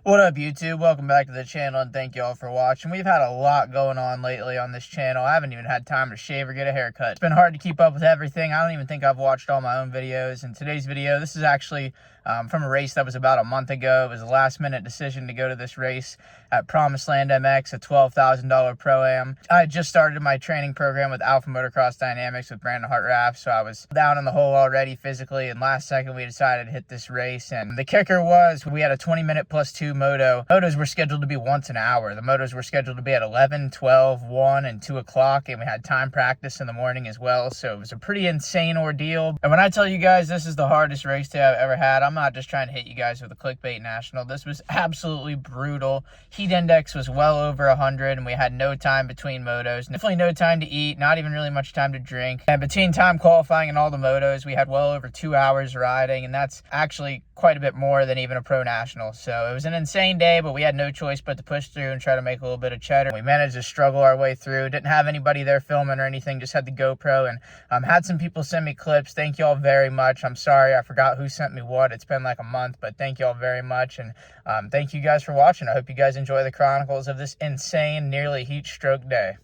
What up, YouTube? Welcome back to the channel, and thank you all for watching. We've had a lot going on lately on this channel. I haven't even had time to shave or get a haircut. It's been hard to keep up with everything. I don't even think I've watched all my own videos. In today's video, this is actually from a race that was about a month ago. It was a last-minute decision to go to this race at Promised Land MX, a $12,000 Pro Am. I had just started my training program with Alpha Motocross Dynamics with Brandon Hartraff, so I was down in the hole already physically, and last second we decided to hit this race. And the kicker was we had a 20-minute plus 2 moto. Motos were scheduled to be once an hour. The motos were scheduled to be at 11, 12, 1, and 2 o'clock, and we had time practice in the morning as well, so it was a pretty insane ordeal. And when I tell you guys this is the hardest race day I've ever had, I'm not just trying to hit you guys with a clickbait national. This was absolutely brutal. Heat index was well over 100, and we had no time between motos. Definitely no time to eat, not even really much time to drink. And between time qualifying and all the motos, we had well over 2 hours riding, and that's actually quite a bit more than even a pro national. So it was an insane day, but we had no choice but to push through and try to make a little bit of cheddar. We managed to struggle our way through. Didn't have anybody there filming or anything, just had the GoPro, and had some people send me clips. Thank you all very much. I'm sorry I forgot who sent me what. It's been like a month, but thank you all very much, and thank you guys for watching. I hope you guys enjoy the chronicles of this insane, nearly heat stroke day.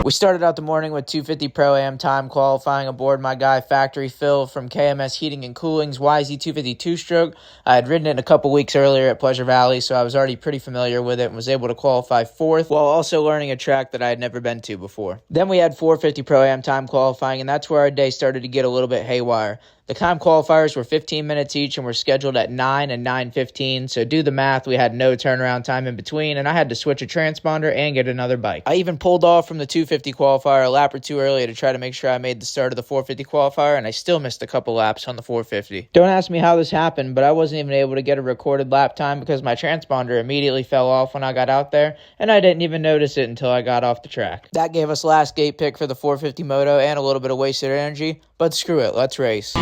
We started out the morning with 250 Pro Am time qualifying aboard my guy Factory Phil from KMS Heating and Cooling's YZ250 two-stroke. I had ridden it a couple weeks earlier at Pleasure Valley, so I was already pretty familiar with it and was able to qualify fourth while also learning a track that I had never been to before. Then we had 450 Pro Am time qualifying, and that's where our day started to get a little bit haywire. The time qualifiers were 15 minutes each and were scheduled at 9 and 9:15, so do the math, we had no turnaround time in between, and I had to switch a transponder and get another bike. I even pulled off from the 250 qualifier a lap or two early to try to make sure I made the start of the 450 qualifier, and I still missed a couple laps on the 450. Don't ask me how this happened, but I wasn't even able to get a recorded lap time because my transponder immediately fell off when I got out there, and I didn't even notice it until I got off the track. That gave us last gate pick for the 450 moto and a little bit of wasted energy, but screw it, let's race.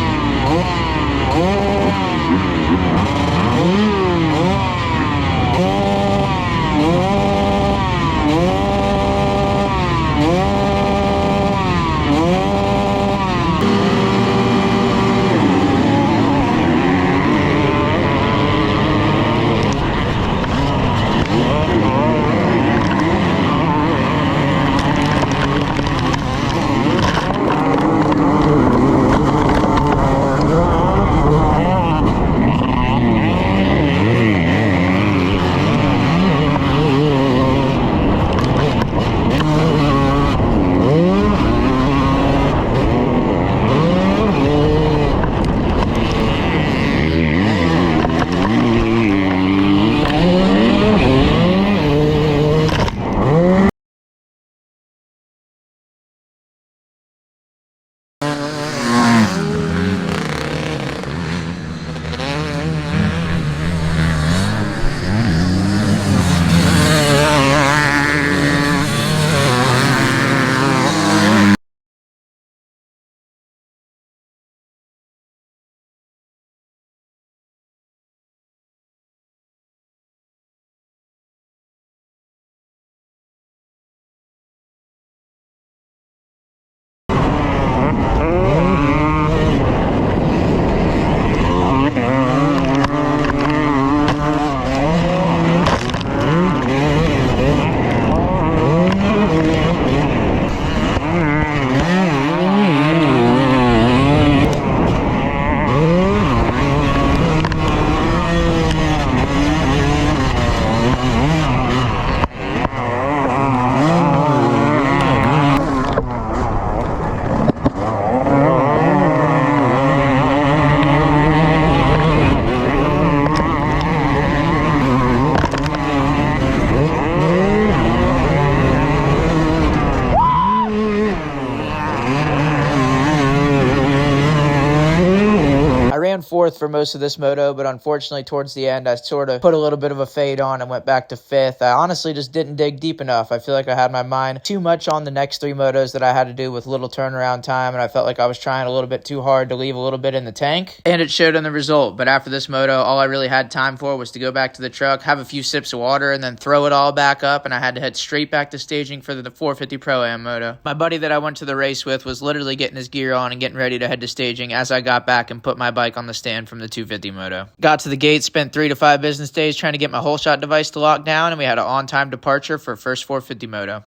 4th for most of this moto, but unfortunately towards the end I sort of put a little bit of a fade on and went back to 5th. I honestly just didn't dig deep enough. I feel like I had my mind too much on the next 3 motos that I had to do with little turnaround time, and I felt like I was trying a little bit too hard to leave a little bit in the tank, and it showed in the result. But after this moto, all I really had time for was to go back to the truck, have a few sips of water, and then throw it all back up, and I had to head straight back to staging for the 450 Pro Am Moto. My buddy that I went to the race with was literally getting his gear on and getting ready to head to staging as I got back and put my bike on the stand from the 250 Moto. Got to the gate, spent 3 to 5 business days trying to get my whole shot device to lock down, and we had an on-time departure for first 450 Moto.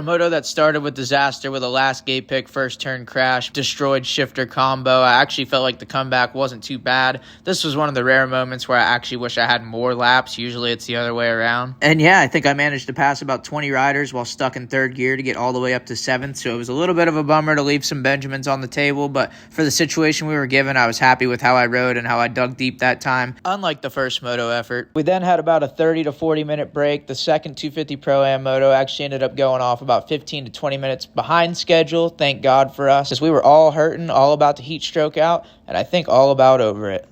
moto that started with disaster with a last gate pick, first turn crash, destroyed shifter combo. I actually felt like the comeback wasn't too bad. This was one of the rare moments where I actually wish I had more laps. Usually it's the other way around. And yeah, I think I managed to pass about 20 riders while stuck in third gear to get all the way up to 7th. So it was a little bit of a bummer to leave some Benjamins on the table, but for the situation we were given, I was happy with how I rode and how I dug deep that time, unlike the first moto effort. We then had about a 30 to 40 minute break. The second 250 Pro Am Moto actually ended up going off about 15 to 20 minutes behind schedule. Thank God for us, because we were all hurting, all about to heat stroke out, and I think all about over it.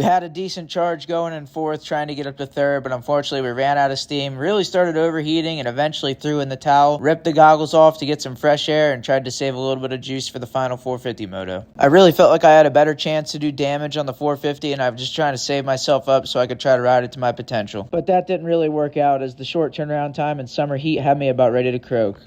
Had a decent charge going in fourth, trying to get up to third, but unfortunately we ran out of steam, really started overheating, and eventually threw in the towel, ripped the goggles off to get some fresh air, and tried to save a little bit of juice for the final 450 moto. I really felt like I had a better chance to do damage on the 450, and I was just trying to save myself up so I could try to ride it to my potential. But that didn't really work out, as the short turnaround time and summer heat had me about ready to croak.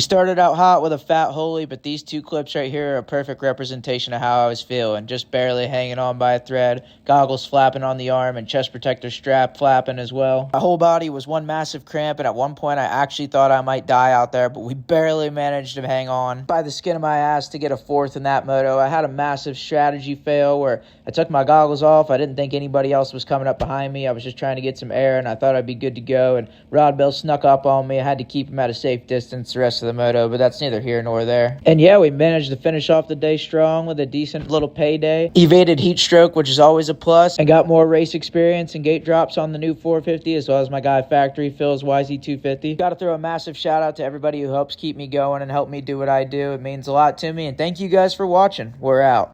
started out hot with a fat Holy, but these two clips right here are a perfect representation of how I was feeling. Just barely hanging on by a thread, goggles flapping on the arm, and chest protector strap flapping as well. My whole body was one massive cramp, and at one point I actually thought I might die out there, but we barely managed to hang on by the skin of my ass to get a fourth in that moto. I had a massive strategy fail where I took my goggles off. I didn't think anybody else was coming up behind me. I was just trying to get some air, and I thought I'd be good to go, and Rod Bell snuck up on me. I had to keep him at a safe distance the rest of the moto, but that's neither here nor there. And yeah, we managed to finish off the day strong with a decent little payday. Evaded heat stroke, which is always a plus, and got more race experience and gate drops on the new 450, as well as my guy Factory Phil's YZ250. Got to throw a massive shout out to everybody who helps keep me going and help me do what I do. It means a lot to me, and thank you guys for watching. We're out.